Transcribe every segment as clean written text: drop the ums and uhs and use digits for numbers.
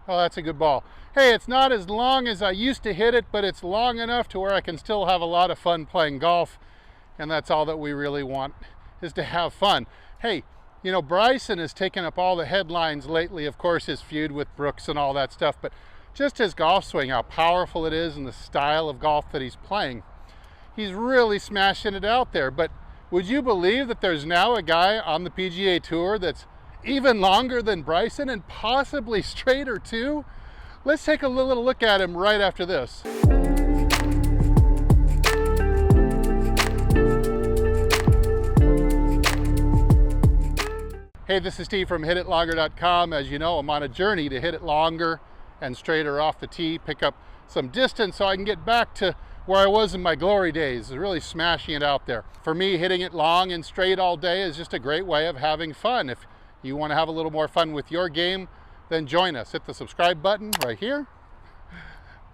Oh, that's a good ball. Hey, it's not as long as I used to hit it, but it's long enough to where I can still have a lot of fun playing golf. And that's all that we really want, is to have fun. Hey, you know, Bryson has taken up all the headlines lately, of course, his feud with Brooks and all that stuff, but just his golf swing, how powerful it is and the style of golf that he's playing. He's really smashing it out there. But would you believe that there's now a guy on the PGA Tour that's even longer than Bryson and possibly straighter too? Let's take a little look at him right after this. Hey, this is Steve from HitItLonger.com. As you know, I'm on a journey to hit it longer and straighter off the tee, pick up some distance so I can get back to where I was in my glory days, really smashing it out there. For me, hitting it long and straight all day is just a great way of having fun. If you want to have a little more fun with your game, then join us. Hit the subscribe button right here.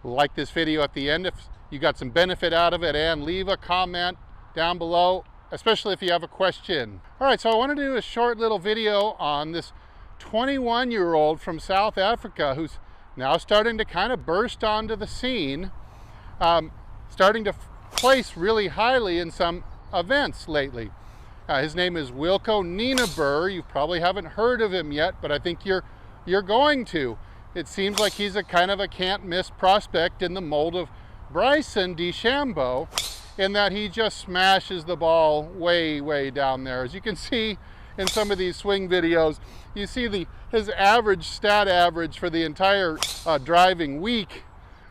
Like this video at the end if you got some benefit out of it, and leave a comment down below, especially if you have a question. All right, so I want to do a short little video on this 21-year-old from South Africa who's now starting to kind of burst onto the scene, starting to place really highly in some events lately. His name is Wilco Nienaber. You probably haven't heard of him yet, but I think you're going to. It seems like he's a kind of a can't-miss prospect in the mold of Bryson DeChambeau, in that he just smashes the ball way, way down there. As you can see in some of these swing videos, you see his average stat average for the entire driving week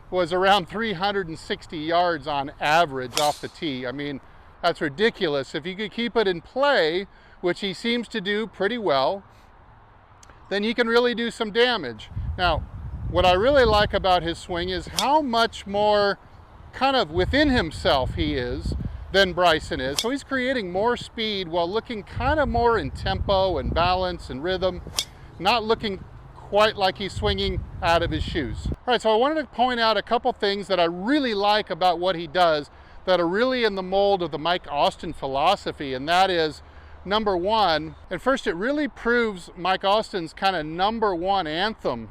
was around 360 yards on average off the tee. I mean, that's ridiculous. If you could keep it in play, which he seems to do pretty well, then you can really do some damage. Now, what I really like about his swing is how much more kind of within himself he is than Bryson is. So he's creating more speed while looking kind of more in tempo and balance and rhythm, not looking quite like he's swinging out of his shoes. All right, so I wanted to point out a couple things that I really like about what he does that are really in the mold of the Mike Austin philosophy, and that is, number one, and first it really proves Mike Austin's kind of number one anthem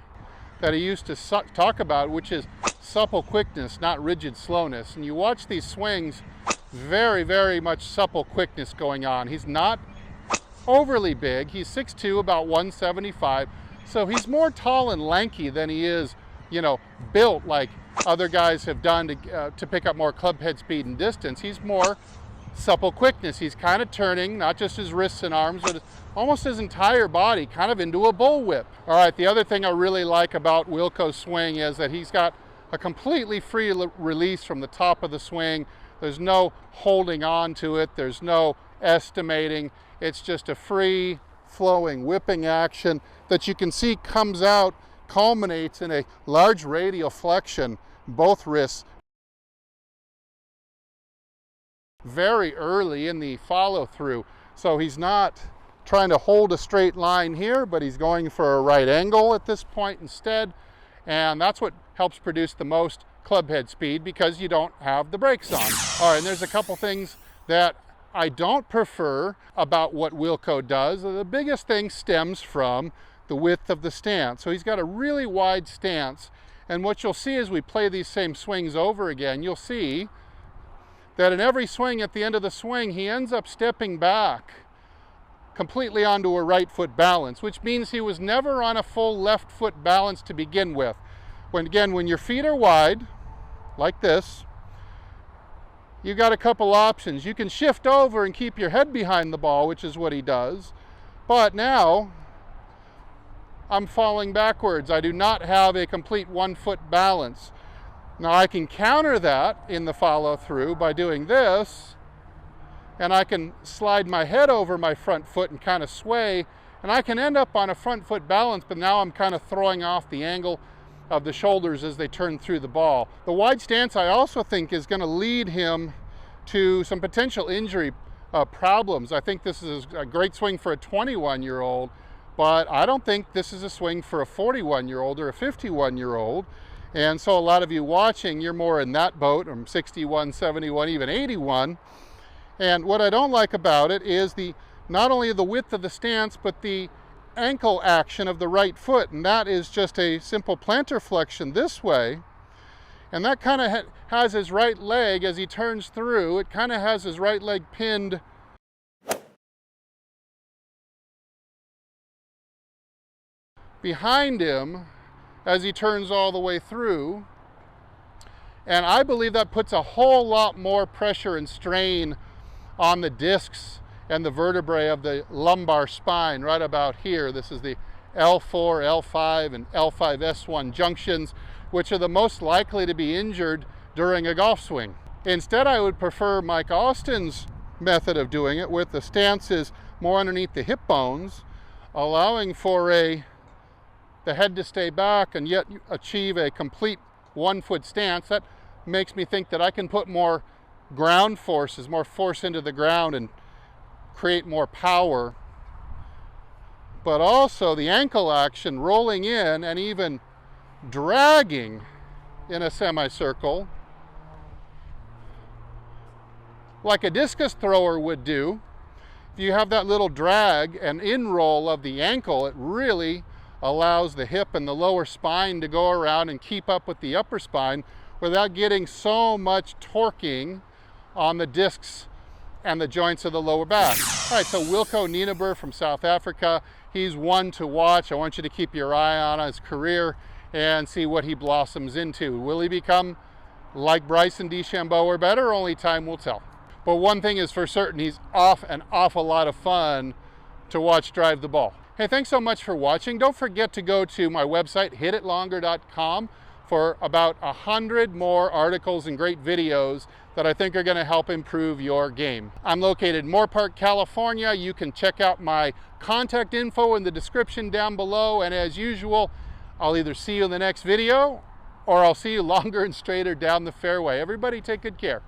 that he used to talk about, which is supple quickness, not rigid slowness. And you watch these swings, very, very much supple quickness going on. He's not overly big. He's 6'2", about 175. So he's more tall and lanky than he is, you know, built like other guys have done to pick up more club head speed and distance. He's more supple quickness. He's kind of turning not just his wrists and arms, but almost his entire body kind of into a bullwhip. All right, the other thing I really like about Wilco's swing is that he's got a completely free release from the top of the swing. There's no holding on to it. There's no estimating. It's just a free flowing whipping action that you can see comes out, culminates in a large radial flexion, both wrists, very early in the follow through. So he's not trying to hold a straight line here, but he's going for a right angle at this point instead. And that's what helps produce the most club head speed, because you don't have the brakes on. All right, and there's a couple things that I don't prefer about what Wilco does. The biggest thing stems from the width of the stance. So he's got a really wide stance. And what you'll see as we play these same swings over again, you'll see that in every swing, at the end of the swing, he ends up stepping back completely onto a right foot balance, which means he was never on a full left foot balance to begin with. When your feet are wide, like this, you got a couple options. You can shift over and keep your head behind the ball, which is what he does. But now, I'm falling backwards. I do not have a complete 1 foot balance. Now I can counter that in the follow through by doing this, and I can slide my head over my front foot and kind of sway, and I can end up on a front foot balance, but now I'm kind of throwing off the angle of the shoulders as they turn through the ball. The wide stance, I also think, is going to lead him to some potential injury problems. I think this is a great swing for a 21-year-old, but I don't think this is a swing for a 41-year-old or a 51-year-old. And so a lot of you watching, you're more in that boat, from 61, 71, even 81. And what I don't like about it is not only the width of the stance, but the ankle action of the right foot, and that is just a simple plantar flexion this way. And that kind of has his right leg, as he turns through, it kind of has his right leg pinned behind him as he turns all the way through. And I believe that puts a whole lot more pressure and strain on the discs and the vertebrae of the lumbar spine right about here. This is the L4, L5, and L5S1 junctions, which are the most likely to be injured during a golf swing. Instead, I would prefer Mike Austin's method of doing it, with the stances more underneath the hip bones, allowing for the head to stay back and yet achieve a complete 1 foot stance. That makes me think that I can put more ground forces, more force into the ground, and create more power. But also the ankle action, rolling in and even dragging in a semicircle like a discus thrower would do. If you have that little drag and in roll of the ankle, it really allows the hip and the lower spine to go around and keep up with the upper spine without getting so much torquing on the discs and the joints of the lower back. All right, so Wilco Nienaber from South Africa, he's one to watch. I want you to keep your eye on his career and see what he blossoms into. Will he become like Bryson DeChambeau or better? Only time will tell. But one thing is for certain, he's an awful lot of fun to watch drive the ball. Hey, thanks so much for watching. Don't forget to go to my website, hititlonger.com, for about 100 more articles and great videos that I think are going to help improve your game. I'm located in Moore Park, California. You can check out my contact info in the description down below. And as usual, I'll either see you in the next video or I'll see you longer and straighter down the fairway. Everybody take good care.